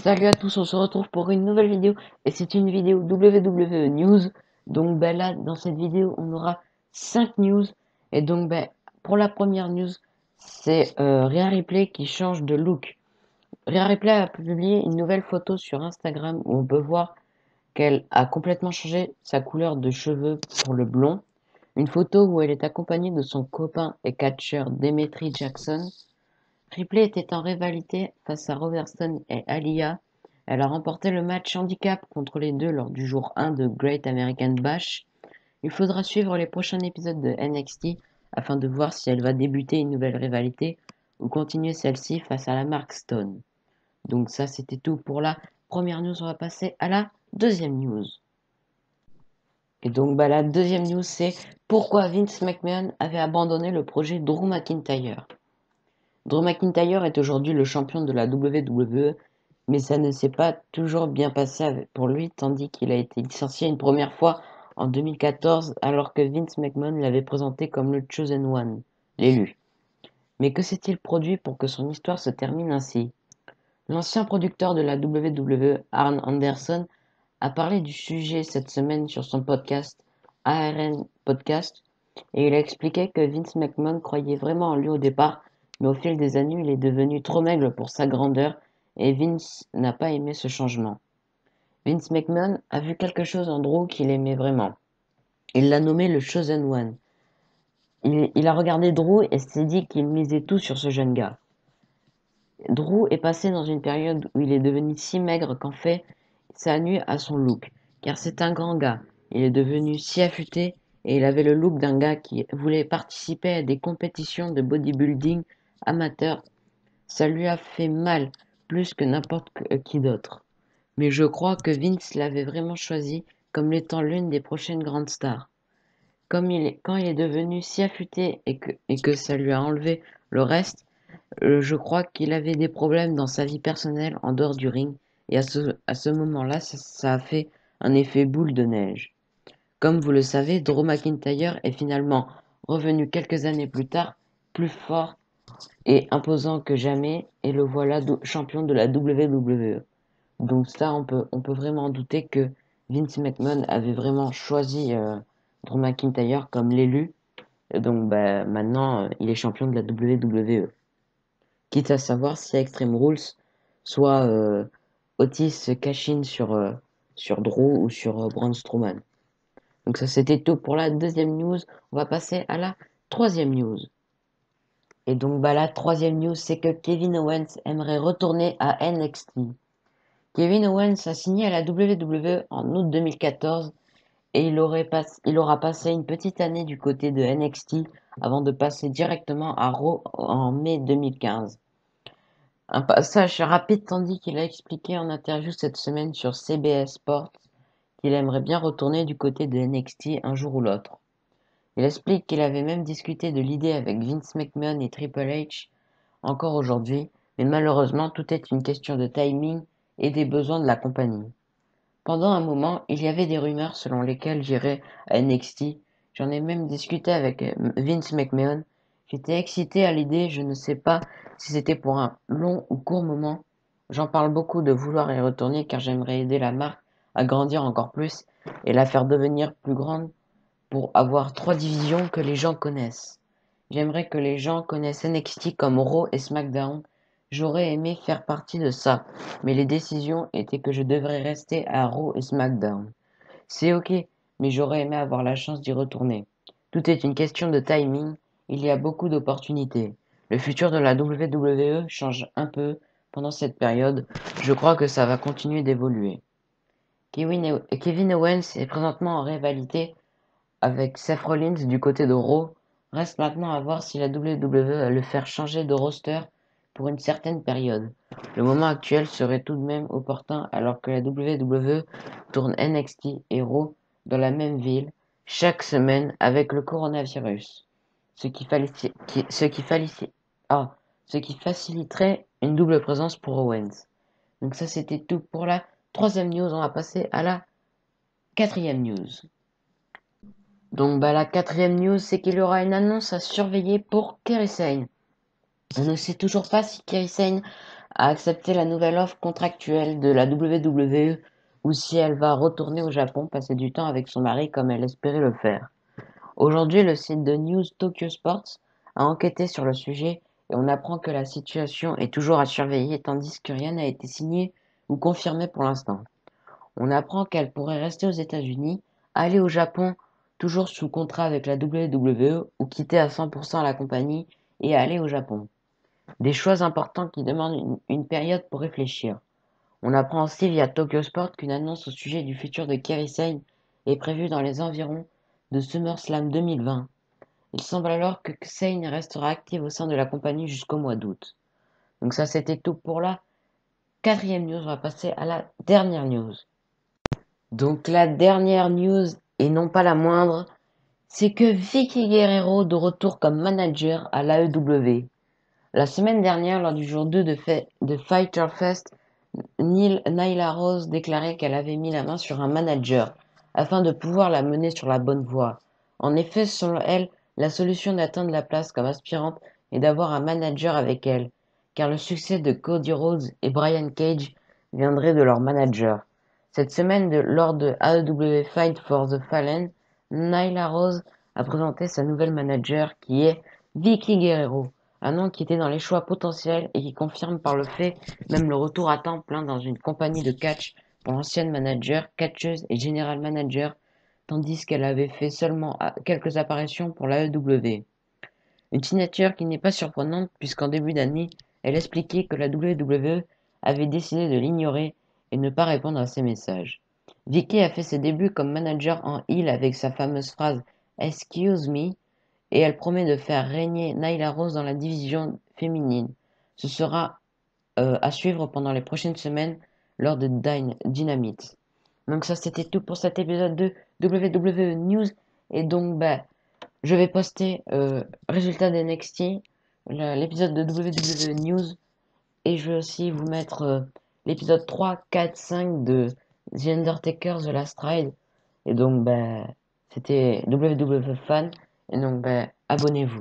Salut à tous, on se retrouve pour une nouvelle vidéo et c'est une vidéo WWE News. Donc là, dans cette vidéo, on aura 5 news. Et donc pour la première news, c'est Rhea Ripley qui change de look. Rhea Ripley a publié une nouvelle photo sur Instagram où on peut voir qu'elle a complètement changé sa couleur de cheveux pour le blond. Une photo où elle est accompagnée de son copain et catcheur Demetri Jackson. Ripley était en rivalité face à Robertson et Aliyah. Elle a remporté le match handicap contre les deux lors du jour 1 de Great American Bash. Il faudra suivre les prochains épisodes de NXT afin de voir si elle va débuter une nouvelle rivalité ou continuer celle-ci face à la marque Stone. Donc ça, c'était tout pour la première news. On va passer à la deuxième news. Et donc la deuxième news, c'est pourquoi Vince McMahon avait abandonné le projet Drew McIntyre. Drew McIntyre est aujourd'hui le champion de la WWE, mais ça ne s'est pas toujours bien passé pour lui, tandis qu'il a été licencié une première fois en 2014 alors que Vince McMahon l'avait présenté comme le Chosen One, l'élu. Mais que s'est-il produit pour que son histoire se termine ainsi? L'ancien producteur de la WWE, Arn Anderson, a parlé du sujet cette semaine sur son podcast ARN Podcast et il a expliqué que Vince McMahon croyait vraiment en lui au départ, mais au fil des années, il est devenu trop maigre pour sa grandeur et Vince n'a pas aimé ce changement. Vince McMahon a vu quelque chose en Drew qu'il aimait vraiment. Il l'a nommé le Chosen One. Il a regardé Drew et s'est dit qu'il misait tout sur ce jeune gars. Drew est passé dans une période où il est devenu si maigre qu'en fait, ça nuit à son look, car c'est un grand gars. Il est devenu si affûté et il avait le look d'un gars qui voulait participer à des compétitions de bodybuilding amateur. Ça lui a fait mal, plus que n'importe qui d'autre. Mais je crois que Vince l'avait vraiment choisi comme étant l'une des prochaines grandes stars. Quand il est devenu si affûté et que ça lui a enlevé le reste, je crois qu'il avait des problèmes dans sa vie personnelle en dehors du ring, et à ce moment-là, ça a fait un effet boule de neige. Comme vous le savez, Drew McIntyre est finalement revenu quelques années plus tard, plus fort et imposant que jamais, et le voilà champion de la WWE. Donc ça, on peut vraiment douter que Vince McMahon avait vraiment choisi Drew McIntyre comme l'élu. Et donc maintenant, il est champion de la WWE. Quitte à savoir si Extreme Rules, soit Otis se cash-in sur Drew ou sur Braun Strowman. Donc ça c'était tout pour la deuxième news. On va passer à la troisième news. Et donc la troisième news c'est que Kevin Owens aimerait retourner à NXT. Kevin Owens a signé à la WWE en août 2014 et il aura passé une petite année du côté de NXT avant de passer directement à Raw en mai 2015. Un passage rapide tandis qu'il a expliqué en interview cette semaine sur CBS Sports qu'il aimerait bien retourner du côté de NXT un jour ou l'autre. Il explique qu'il avait même discuté de l'idée avec Vince McMahon et Triple H encore aujourd'hui, mais malheureusement tout est une question de timing et des besoins de la compagnie. Pendant un moment, il y avait des rumeurs selon lesquelles j'irais à NXT. J'en ai même discuté avec Vince McMahon. J'étais excité à l'idée, je ne sais pas si c'était pour un long ou court moment. J'en parle beaucoup de vouloir y retourner car j'aimerais aider la marque à grandir encore plus et la faire devenir plus grande pour avoir 3 divisions que les gens connaissent. J'aimerais que les gens connaissent NXT comme Raw et SmackDown. J'aurais aimé faire partie de ça, mais les décisions étaient que je devrais rester à Raw et SmackDown. C'est ok, mais j'aurais aimé avoir la chance d'y retourner. Tout est une question de timing, il y a beaucoup d'opportunités. Le futur de la WWE change un peu pendant cette période, je crois que ça va continuer d'évoluer. Kevin Owens est présentement en rivalité avec Seth Rollins du côté de Raw. Reste maintenant à voir si la WWE va le faire changer de roster pour une certaine période. Le moment actuel serait tout de même opportun alors que la WWE tourne NXT et Raw dans la même ville chaque semaine avec le coronavirus, ce qui, falici- qui- ah, ce qui faciliterait une double présence pour Owens. Donc ça c'était tout pour la troisième news, on va passer à la quatrième news. Donc la quatrième news, c'est qu'il y aura une annonce à surveiller pour Kerry Sane. On ne sait toujours pas si Kerry Sane a accepté la nouvelle offre contractuelle de la WWE ou si elle va retourner au Japon passer du temps avec son mari comme elle espérait le faire. Aujourd'hui, le site de News Tokyo Sports a enquêté sur le sujet et on apprend que la situation est toujours à surveiller tandis que rien n'a été signé ou confirmé pour l'instant. On apprend qu'elle pourrait rester aux États-Unis, aller au Japon, toujours sous contrat avec la WWE, ou quitter à 100% la compagnie et aller au Japon. Des choix importants qui demandent une période pour réfléchir. On apprend aussi via Tokyo Sport qu'une annonce au sujet du futur de Kairi Sane est prévue dans les environs de SummerSlam 2020. Il semble alors que Sane restera active au sein de la compagnie jusqu'au mois d'août. Donc ça c'était tout pour la quatrième news, on va passer à la dernière news. Donc la dernière news, et non pas la moindre, c'est que Vicky Guerrero de retour comme manager à l'AEW. La semaine dernière, lors du jour 2 de Fighter Fest, Nyla Rose déclarait qu'elle avait mis la main sur un manager afin de pouvoir la mener sur la bonne voie. En effet, selon elle, la solution d'atteindre la place comme aspirante est d'avoir un manager avec elle, car le succès de Cody Rhodes et Brian Cage viendrait de leur manager. Cette semaine, lors de AEW Fight for the Fallen, Nyla Rose a présenté sa nouvelle manager qui est Vicky Guerrero, un nom qui était dans les choix potentiels et qui confirme par le fait même le retour à temps plein dans une compagnie de catch pour l'ancienne manager, catcheuse et general manager, tandis qu'elle avait fait seulement quelques apparitions pour l'AEW. Une signature qui n'est pas surprenante puisqu'en début d'année, elle expliquait que la WWE avait décidé de l'ignorer et ne pas répondre à ses messages. Vicky a fait ses débuts comme manager en heel avec sa fameuse phrase Excuse me et elle promet de faire régner Nyla Rose dans la division féminine. Ce sera à suivre pendant les prochaines semaines lors de Dynamite. Donc ça c'était tout pour cet épisode de WWE News et donc je vais poster résultat d'NXT, l'épisode de WWE News et je vais aussi vous mettre l'épisode 3, 4, 5 de The Undertaker The Last Ride et donc c'était WWE Fan et donc abonnez-vous.